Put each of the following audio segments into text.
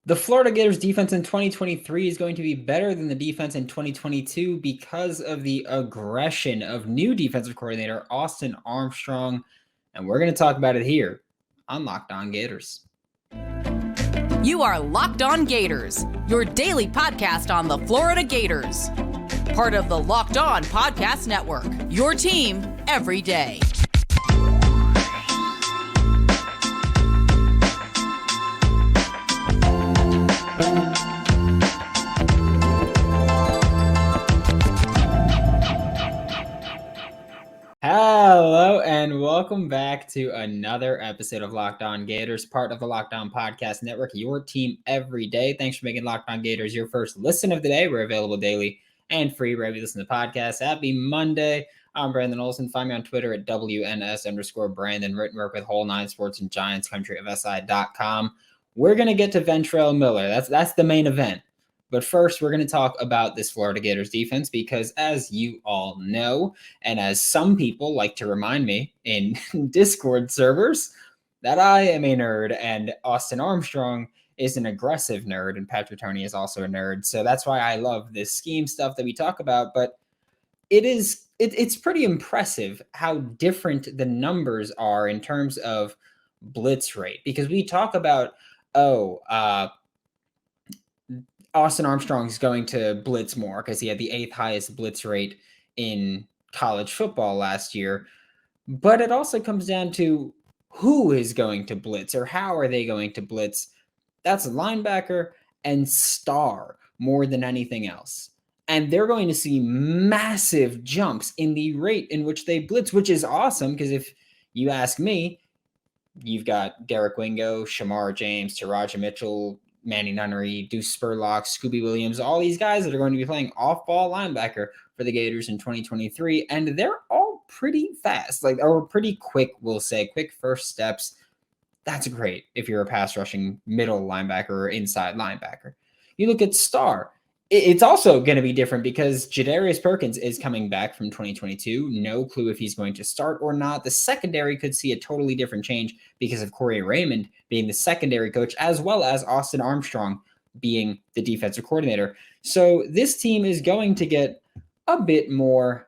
The Florida Gators defense in 2023 is going to be better than the defense in 2022 because of the aggression of new defensive coordinator Austin Armstrong. And we're going to talk about it here on Locked On Gators. You are Locked On Gators, your daily podcast on the Florida Gators. Part of the Locked On Podcast Network, your team every day. Hello and welcome back to another episode of Locked On Gators, part of the Locked On Podcast Network, your team every day. Thanks for making Locked On Gators your first listen of the day. We're available daily and free wherever you listen to podcasts. Happy Monday. I'm Brandon Olson. Find me on Twitter at WNS_Brandon. Written work with Whole Nine Sports and Giants Country of SI.com. We're going to get to Ventrell Miller. That's the main event. But first, we're going to talk about this Florida Gators defense because, as you all know, and as some people like to remind me in Discord servers, that I am a nerd and Austin Armstrong is an aggressive nerd and Patrick Toney is also a nerd. So that's why I love this scheme stuff that we talk about. But it's pretty impressive how different the numbers are in terms of blitz rate, because we talk about, Austin Armstrong is going to blitz more because he had the 8th highest blitz rate in college football last year. But it also comes down to who is going to blitz or how are they going to blitz. That's linebacker and star more than anything else. And they're going to see massive jumps in the rate in which they blitz, which is awesome because if you ask me, you've got Derek Wingo, Shamar James, Taraja Mitchell, Manny Nunnery, Deuce Spurlock, Scooby Williams, all these guys that are going to be playing off-ball linebacker for the Gators in 2023, and they're all pretty fast, or pretty quick, we'll say, quick first steps. That's great if you're a pass-rushing middle linebacker or inside linebacker. You look at star. It's also going to be different because Jadarius Perkins is coming back from 2022. No clue if he's going to start or not. The secondary could see a totally different change because of Corey Raymond being the secondary coach, as well as Austin Armstrong being the defensive coordinator. So this team is going to get a bit more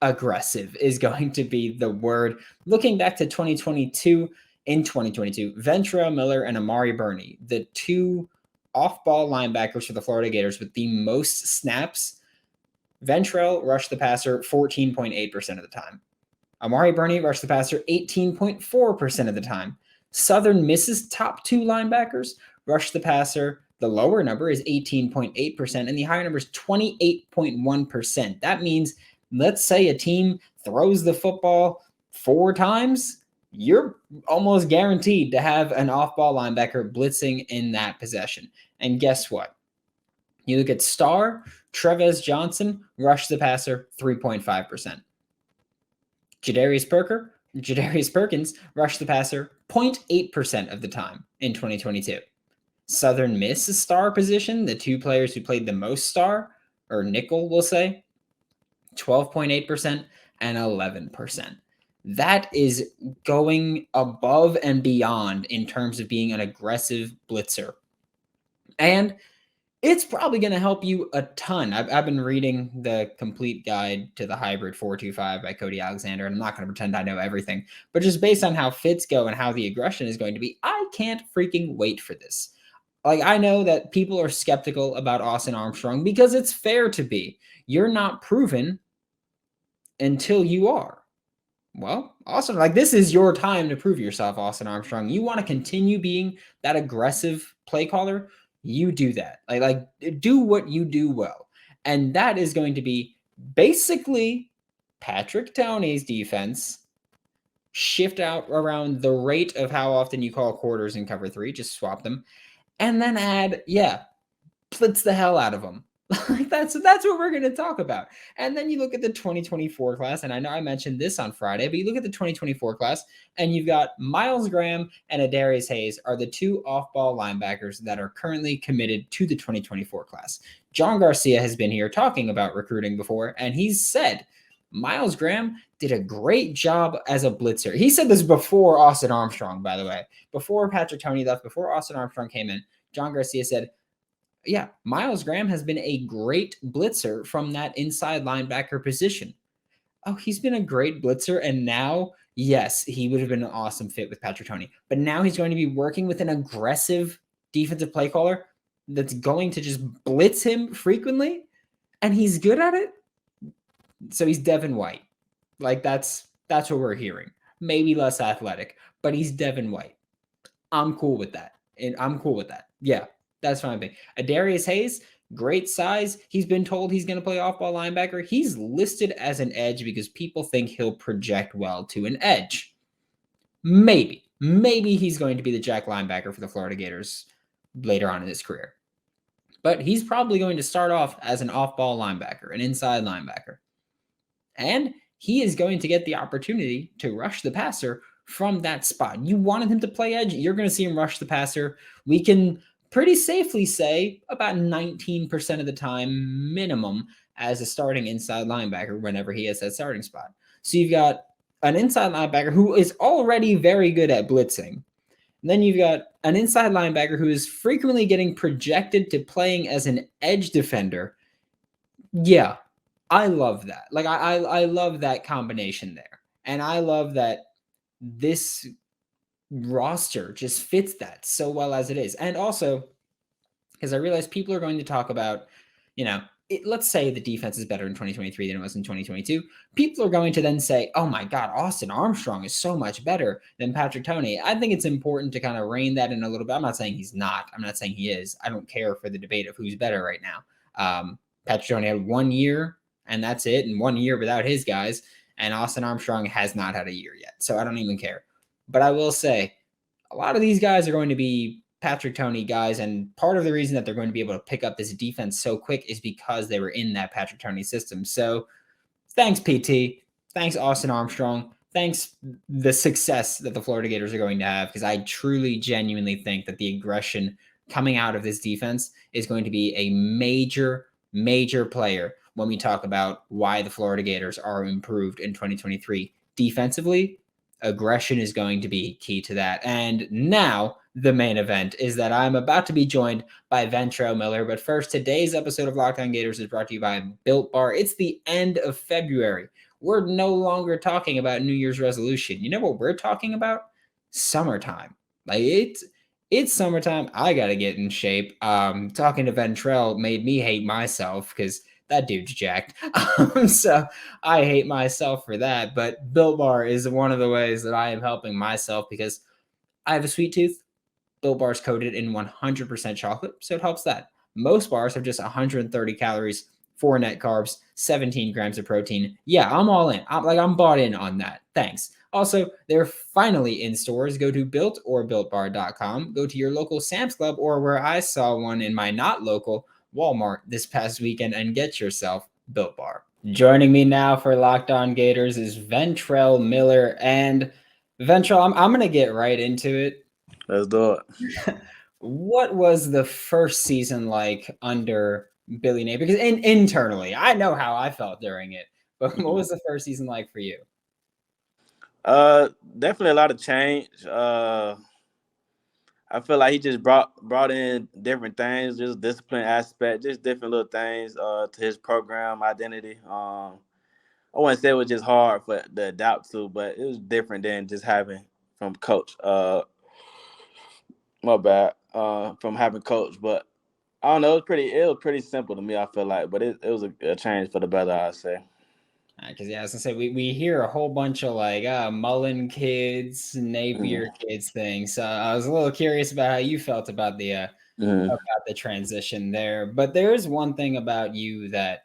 aggressive is going to be the word. Looking back to 2022, Ventrell Miller and Amari Burney, the two off-ball linebackers for the Florida Gators with the most snaps. Ventrell rushed the passer 14.8% of the time. Amari Burney rushed the passer 18.4% of the time. Southern Miss's top two linebackers rushed the passer. The lower number is 18.8%, and the higher number is 28.1%. That means, let's say a team throws the football 4 times, you're almost guaranteed to have an off-ball linebacker blitzing in that possession. And guess what? You look at star, Trevez Johnson rushed the passer 3.5%. Jadarius Perkins rushed the passer 0.8% of the time in 2022. Southern Miss star position, the two players who played the most star, or nickel, we'll say, 12.8% and 11%. That is going above and beyond in terms of being an aggressive blitzer. And it's probably going to help you a ton. I've been reading the complete guide to the hybrid 4-2-5 by Cody Alexander, and I'm not going to pretend I know everything. But just based on how fits go and how the aggression is going to be, I can't freaking wait for this. I know that people are skeptical about Austin Armstrong because it's fair to be. You're not proven until you are. Well, awesome. This is your time to prove yourself, Austin Armstrong. You want to continue being that aggressive play caller? You do that. Do what you do well. And that is going to be basically Patrick Toney's defense shift out around the rate of how often you call quarters in cover 3, just swap them, and then add, blitz the hell out of them. That's what we're going to talk about. And then you look at the 2024 class, and I know I mentioned this on Friday, but you look at the 2024 class, and you've got Myles Graham and Adarius Hayes are the two off-ball linebackers that are currently committed to the 2024 class. John Garcia has been here talking about recruiting before, and he's said Myles Graham did a great job as a blitzer. He said this before Austin Armstrong, by the way, before Patrick Toney left, before Austin Armstrong came in. John Garcia said, yeah, Myles Graham has been a great blitzer from that inside linebacker position. Oh, he's been a great blitzer. And now, yes, he would have been an awesome fit with Patrick Toney. But now he's going to be working with an aggressive defensive play caller that's going to just blitz him frequently. And he's good at it. So he's Devin White. Like that's what we're hearing. Maybe less athletic, but he's Devin White. I'm cool with that. And I'm cool with that. Yeah, that's fine. Adarius Hayes, great size. He's been told he's going to play off-ball linebacker. He's listed as an edge because people think he'll project well to an edge. Maybe he's going to be the jack linebacker for the Florida Gators later on in his career. But he's probably going to start off as an off-ball linebacker, an inside linebacker. And he is going to get the opportunity to rush the passer from that spot. You wanted him to play edge, you're going to see him rush the passer. We can pretty safely say about 19% of the time minimum as a starting inside linebacker whenever he has that starting spot. So you've got an inside linebacker who is already very good at blitzing. And then you've got an inside linebacker who is frequently getting projected to playing as an edge defender. Yeah, I love that. Like I love that combination there. And I love that this roster just fits that so well as it is. And also, because I realize people are going to talk about, let's say the defense is better in 2023 than it was in 2022. People are going to then say, oh my God, Austin Armstrong is so much better than Patrick Toney. I think it's important to kind of rein that in a little bit. I'm not saying he's not. I'm not saying he is. I don't care for the debate of who's better right now. Patrick Toney had 1 year and that's it. And 1 year without his guys. And Austin Armstrong has not had a year yet. So I don't even care. But I will say a lot of these guys are going to be Patrick Toney guys. And part of the reason that they're going to be able to pick up this defense so quick is because they were in that Patrick Toney system. So thanks, PT. Thanks, Austin Armstrong. Thanks the success that the Florida Gators are going to have, because I truly, genuinely think that the aggression coming out of this defense is going to be a major, major player when we talk about why the Florida Gators are improved in 2023. Defensively, aggression is going to be key to that. And now the main event is that I'm about to be joined by Ventrell Miller. But first, today's episode of Locked On Gators is brought to you by Built Bar. It's the end of February. We're no longer talking about New Year's resolution. You know what we're talking about? Summertime. Like it's summertime. I got to get in shape. Talking to Ventrell made me hate myself because that dude's jacked. So I hate myself for that. But Built Bar is one of the ways that I am helping myself because I have a sweet tooth. Built Bar is coated in 100% chocolate, so it helps that. Most bars have just 130 calories, 4 net carbs, 17 grams of protein. Yeah, I'm all in. I'm bought in on that. Thanks. Also, they're finally in stores. Go to built or builtbar.com. Go to your local Sam's Club or where I saw one in my not local Walmart this past weekend and get yourself Built Bar. Joining me now for Locked On Gators is Ventrell Miller. And Ventrell, I'm going to get right into it. Let's do it. What was the first season like under Billy Napier? Because internally, I know how I felt during it, but what was the first season like for you? Definitely a lot of change. I feel like he just brought in different things, just discipline aspect, just different little things to his program identity. I wouldn't say it was just hard for to adapt to, but it was different than just having from coach. From having coach, but I don't know. It was pretty simple to me. I feel like, but it was a change for the better, I'd say. Because I was gonna say we hear a whole bunch of like Mullen kids, Napier kids things. So I was a little curious about how you felt about the transition there. But there is one thing about you that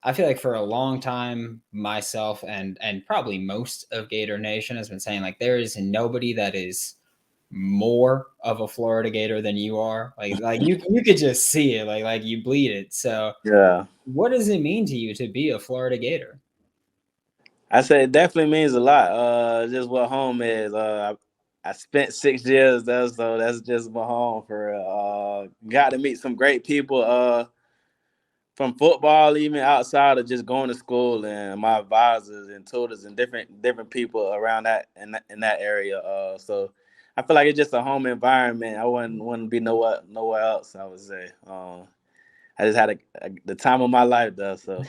I feel like for a long time, myself and probably most of Gator Nation has been saying, like, there is nobody that is more of a Florida Gator than you are. Like you could just see it, like you bleed it. So yeah, what does it mean to you to be a Florida Gator? I say it definitely means a lot. Just what home is. I spent 6 years there, so that's just my home for real. Got to meet some great people from football, even outside of just going to school, and my advisors and tutors and different people around that in that area. So I feel like it's just a home environment. I wouldn't be nowhere else. I would say. I just had the time of my life, though. So.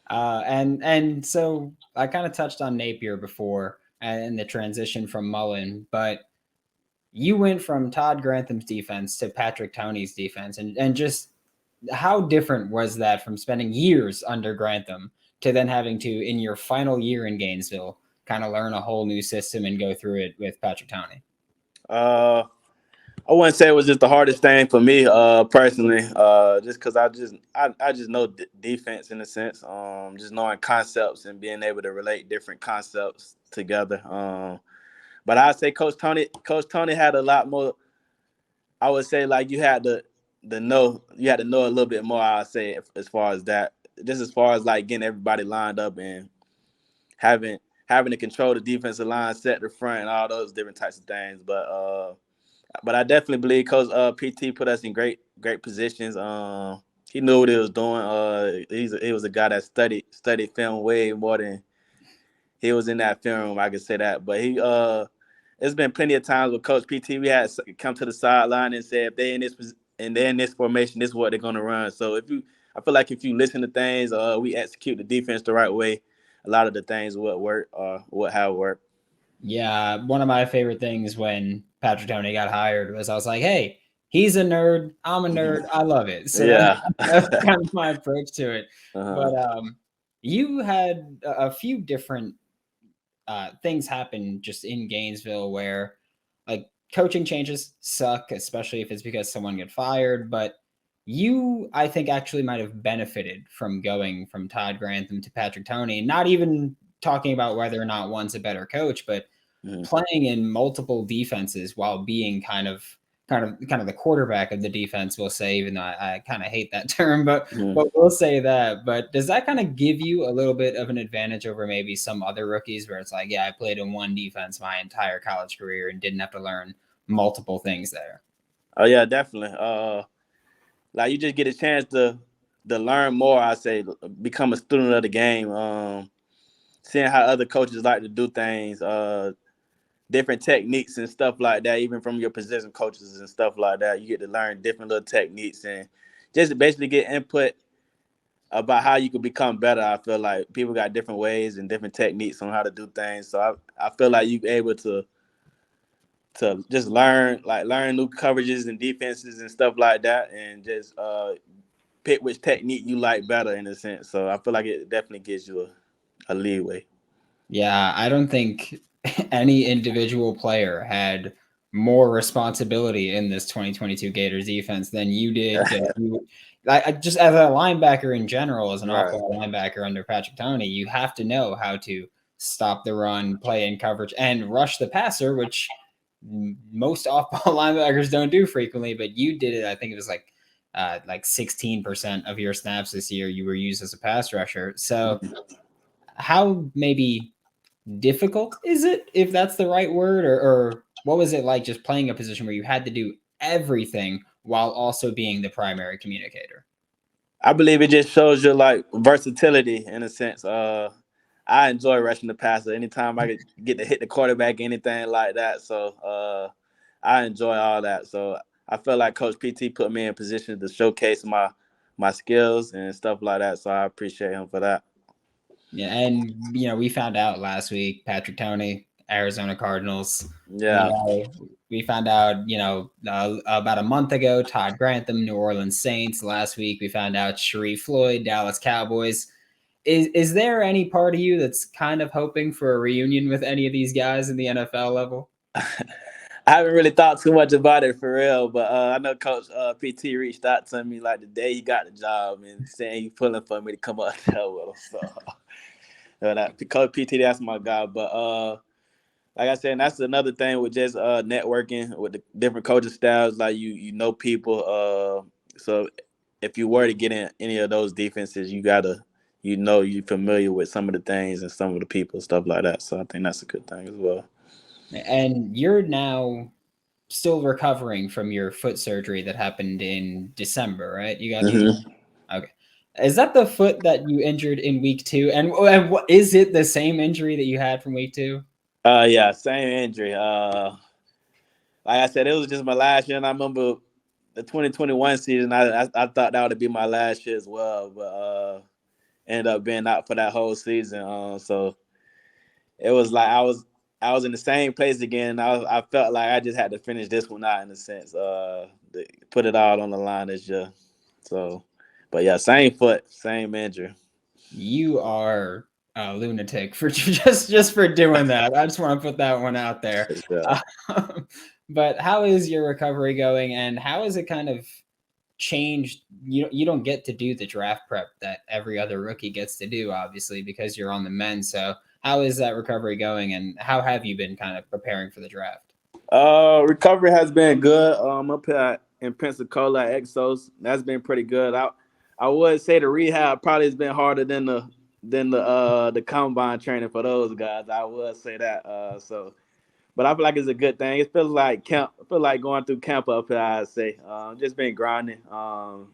And so I kind of touched on Napier before and the transition from Mullen, but you went from Todd Grantham's defense to Patrick Toney's defense, and just how different was that from spending years under Grantham to then having to, in your final year in Gainesville, kind of learn a whole new system and go through it with Patrick Toney? I wouldn't say it was just the hardest thing for me, personally, just because I just know defense in a sense, just knowing concepts and being able to relate different concepts together. But I'd say Coach Toney had a lot more. I would say like you had to know a little bit more. I'd say as far as that, just as far as like getting everybody lined up and having to control the defensive line, set the front, and all those different types of things. But I definitely believe Coach PT put us in great positions. He knew what he was doing. He was a guy that studied film way more than he was in that film room. I can say that. But there's been plenty of times with Coach PT we had come to the sideline and say if they're in this formation, this is what they're gonna run. So I feel like if you listen to things, we execute the defense the right way, a lot of the things would work or would have worked. Yeah, one of my favorite things when Patrick Toney got hired was I was like, hey, he's a nerd. I'm a nerd. I love it. So yeah, that's kind of my approach to it. Uh-huh. But you had a few different things happen just in Gainesville where like coaching changes suck, especially if it's because someone got fired. But you, I think, actually might have benefited from going from Todd Grantham to Patrick Toney, not even talking about whether or not one's a better coach, but playing in multiple defenses while being kind of the quarterback of the defense, we'll say, even though I kind of hate that term, but we'll say that. But does that kind of give you a little bit of an advantage over maybe some other rookies where it's like, yeah, I played in one defense my entire college career and didn't have to learn multiple things there? Oh yeah, definitely. Like you just get a chance to learn more. I say become a student of the game. Seeing how other coaches like to do things, different techniques and stuff like that, even from your position coaches and stuff like that. You get to learn different little techniques and just basically get input about how you can become better. I feel like people got different ways and different techniques on how to do things. So I feel like you're able to just learn new coverages and defenses and stuff like that, and just pick which technique you like better in a sense. So I feel like it definitely gives you a leeway. Yeah, I don't think any individual player had more responsibility in this 2022 Gators defense than you did. Just as a linebacker in general, as an off-ball linebacker under Patrick Toney, you have to know how to stop the run, play in coverage, and rush the passer, which most off-ball linebackers don't do frequently. But you did it. I think it was like 16% of your snaps this year you were used as a pass rusher. So how maybe difficult is it, if that's the right word, or what was it like just playing a position where you had to do everything while also being the primary communicator? I believe it just shows your like versatility in a sense. I enjoy rushing the passer anytime I get to hit the quarterback, anything like that. So I enjoy all that. So I feel like Coach PT put me in position to showcase my skills and stuff like that. So I appreciate him for that. Yeah, and we found out last week, Patrick Toney, Arizona Cardinals. Yeah. We found out, about a month ago, Todd Grantham, New Orleans Saints. Last week, we found out Sharif Floyd, Dallas Cowboys. Is there any part of you that's kind of hoping for a reunion with any of these guys in the NFL level? I haven't really thought too much about it for real, but I know Coach PT reached out to me like the day he got the job and saying he's pulling for me to come up there with him. So Coach PT, that's my guy. But like I said, that's another thing with just networking with the different coaching styles. Like you know people. So if you were to get in any of those defenses, you gotta you're familiar with some of the things and some of the people, stuff like that. So I think that's a good thing as well. And you're now still recovering from your foot surgery that happened in December, right? You got Okay. Is that the foot that you injured in week 2? And what is it, the same injury that you had from week 2? Yeah, same injury. like I said, it was just my last year, and I remember the 2021 season. I thought that would be my last year as well, but ended up being out for that whole season. So it was like I was in the same place again. I felt like I just had to finish this one out in a sense. Put it all on the line this year. So, but yeah, same foot, same injury. You are a lunatic for just for doing that. I just want to put that one out there. Yeah. But how is your recovery going, and how has it kind of changed? You don't get to do the draft prep that every other rookie gets to do, obviously, because you're on the men. So how is that recovery going, and how have you been kind of preparing for the draft? Recovery has been good. Up here in Pensacola at Exos, that's been pretty good. I would say the rehab probably has been harder than the combine training for those guys. I would say that. But I feel like it's a good thing. It feels like camp. I feel like going through camp up here. I'd say just been grinding,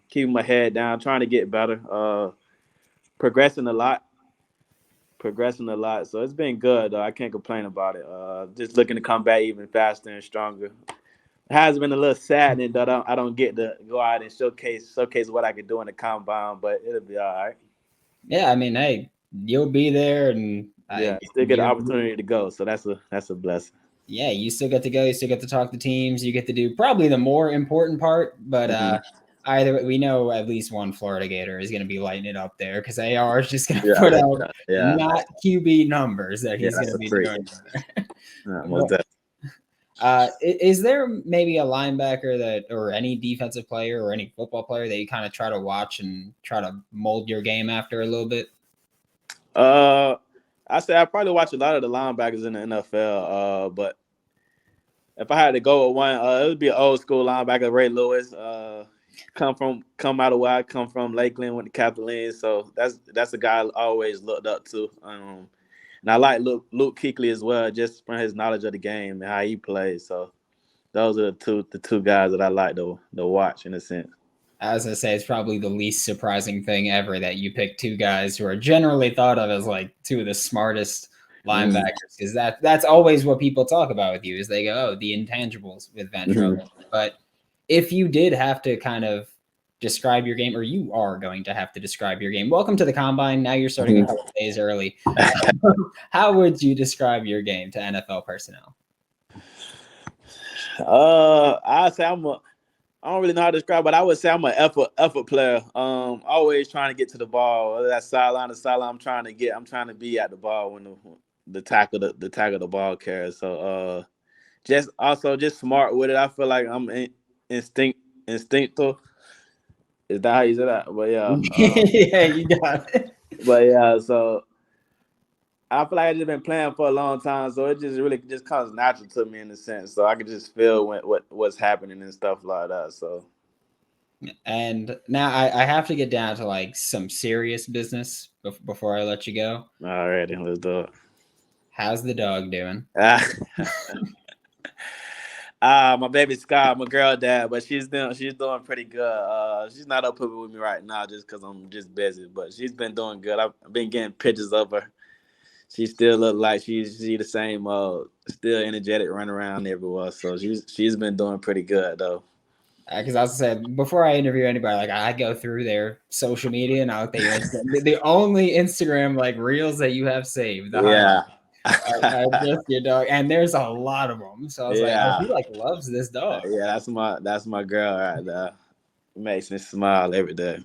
keeping my head down, trying to get better, progressing a lot. So it's been good. I can't complain about it. Just looking to come back even faster and stronger. It has been a little saddening that I don't get to go out and showcase what I could do in the combine, but it'll be all right. Yeah, I mean, hey, you'll be there, and still get the opportunity to go, so that's a blessing. Yeah, you still get to go. You still get to talk to teams. You get to do probably the more important part, but either we know at least one Florida Gator is going to be lighting it up there because AR is just going to put out not QB numbers that he's going to be doing. Is there maybe a linebacker or any defensive player or any football player that you kind of try to watch and try to mold your game after a little bit? I say I probably watch a lot of the linebackers in the NFL. But if I had to go with one, it would be an old school linebacker, Ray Lewis. Come out of where I come from, Lakeland, went to Kathleen. So that's a guy I always looked up to. And I like Luke Kuechly as well, just from his knowledge of the game and how he plays. So those are the two guys that I like to watch in a sense. As I say, it's probably the least surprising thing ever that you pick two guys who are generally thought of as like two of the smartest linebackers, because that's always what people talk about with you is they go, oh, the intangibles with Ventrell. But if you did have to kind of describe your game, or you are going to have to describe your game, welcome to the combine. Now you're starting a couple days early. How would you describe your game to NFL personnel? I'd say I don't really know how to describe, but I would say I'm an effort player. Always trying to get to the ball. Whether that's sideline to sideline, I'm trying to be at the ball when the tackle the ball carries. So just smart with it. I feel like I'm instinctive. Is that how you say that? But yeah. Yeah, you got it. But yeah, so I feel like I've just been playing for a long time, so it just really just comes natural to me in a sense. So I can just feel what's happening and stuff like that. So, and now I have to get down to like some serious business before I let you go. Alrighty, let's do it. How's the dog doing? My baby Sky, my girl dad, but she's doing pretty good. She's not up here with me right now just because I'm just busy, but she's been doing good. I've been getting pictures of her. She still look like she's the same, still energetic, running around everywhere. So she's been doing pretty good though. Because I was saying before I interview anybody, like I go through their social media and I look at the only Instagram like reels that you have saved. Just your dog, and there's a lot of them. So I was like, oh, he like loves this dog. Yeah, that's my girl right there. Makes me smile every day.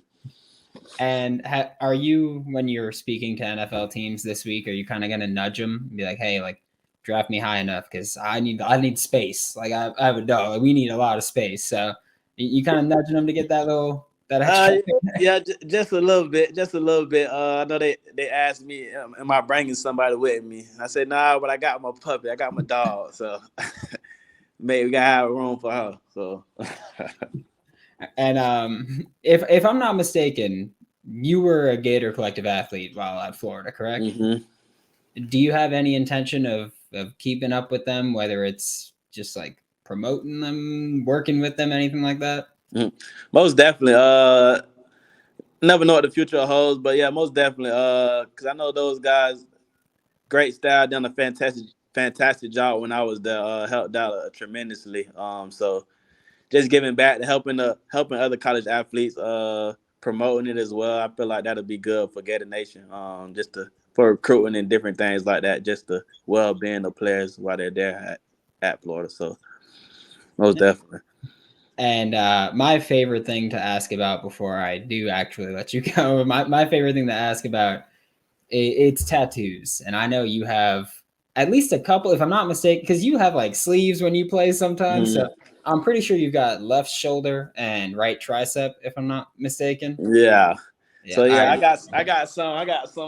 And are you, when you're speaking to NFL teams this week, are you kind of gonna nudge them and be like, hey, like draft me high enough because I need space. Like I have a dog, like, we need a lot of space. So you kind of nudging them to get that extra. Yeah, just a little bit. I know they asked me, am I bringing somebody with me? I said, nah, but I got my puppy. I got my dog. So maybe we got to have room for her. So. And if I'm not mistaken, you were a Gator Collective athlete while at Florida, correct? Mm-hmm. Do you have any intention of keeping up with them, whether it's just like promoting them, working with them, anything like that? Mm-hmm. Most definitely. Never know what the future holds, but yeah, most definitely. Because I know those guys, great style, done a fantastic job when I was there. Helped out tremendously. So just giving back to helping other college athletes, promoting it as well. I feel like that'll be good for Gator Nation. For recruiting and different things like that. Just the well-being of players while they're there at Florida. So most definitely. And my favorite thing to ask about before I do actually let you go, my favorite thing to ask about, it's tattoos. And I know you have at least a couple, if I'm not mistaken, because you have like sleeves when you play sometimes. Mm-hmm. So I'm pretty sure you've got left shoulder and right tricep, if I'm not mistaken. Yeah. So yeah, I I got some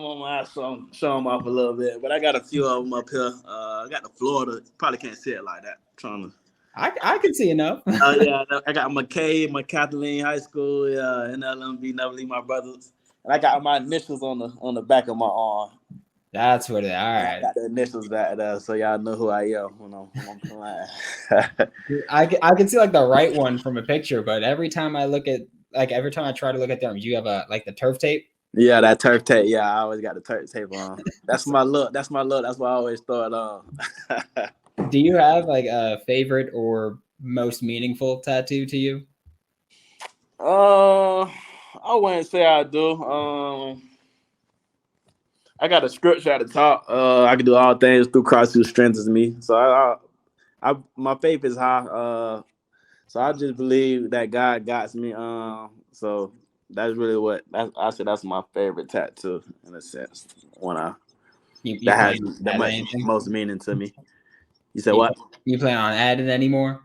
on my show them off a little bit, but I got a few of them up here. I got the Florida. Probably can't say it like that. I'm trying to. I can see enough. Yeah, I got my Kathleen High School, NLMB, Never Leave My Brothers, and I got my initials on the back of my arm. That's what it. All right. I got the initials back there, so y'all know who I am when I'm playing. I can see like the right one from a picture, but every time I try to look at them, you have like the turf tape. Yeah, that turf tape. Yeah, I always got the turf tape on. That's my look. That's my look. That's why I always throw it on. Do you have like a favorite or most meaningful tattoo to you? I wouldn't say I do. I got a scripture at the top. I can do all things through Christ who strengthens me. So my faith is high. So I just believe that God guides me. So that's really I said that's my favorite tattoo in a sense. That has the most meaning to me. You said what? You plan on adding any more?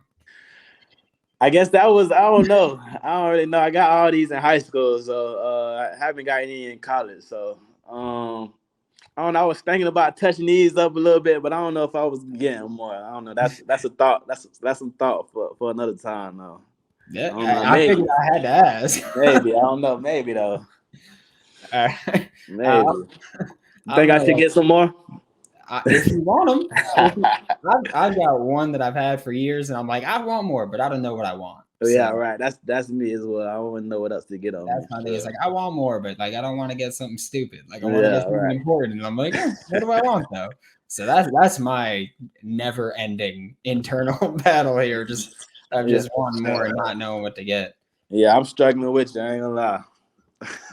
I guess I don't know. I don't really know. I got all these in high school, so I haven't got any in college. So I don't know. I was thinking about touching these up a little bit, but I don't know if I was getting more. I don't know. That's a thought. That's some thought for another time though. Yeah, I figured I had to ask. Maybe. I don't know. Maybe though. Maybe. You think I should get some more? If you want them. I've got one that I've had for years, and I'm like, I want more, but I don't know what I want. Oh, yeah, right. That's me as well. I don't want to know what else to get on. That's my thing. It's like I want more, but like I don't want to get something stupid. Like I want to get something important. And I'm like, what do I want though? So that's my never-ending internal battle here. Just wanting more and not knowing what to get. Yeah, I'm struggling with you. I ain't gonna lie.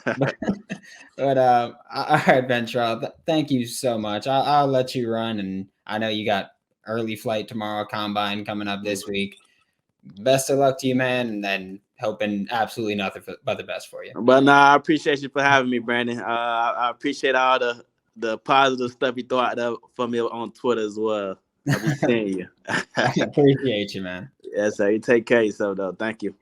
But all right, Ventrell, thank you so much. I'll let you run, and I know you got early flight tomorrow, combine coming up this week. Best of luck to you, man, and then hoping absolutely nothing but the best for you. But I appreciate you for having me, Brandon. I appreciate all the positive stuff you throw out there for me on Twitter as well. I'll be seeing you. I appreciate you, man. Yes, sir. You take care of yourself, though. Thank you.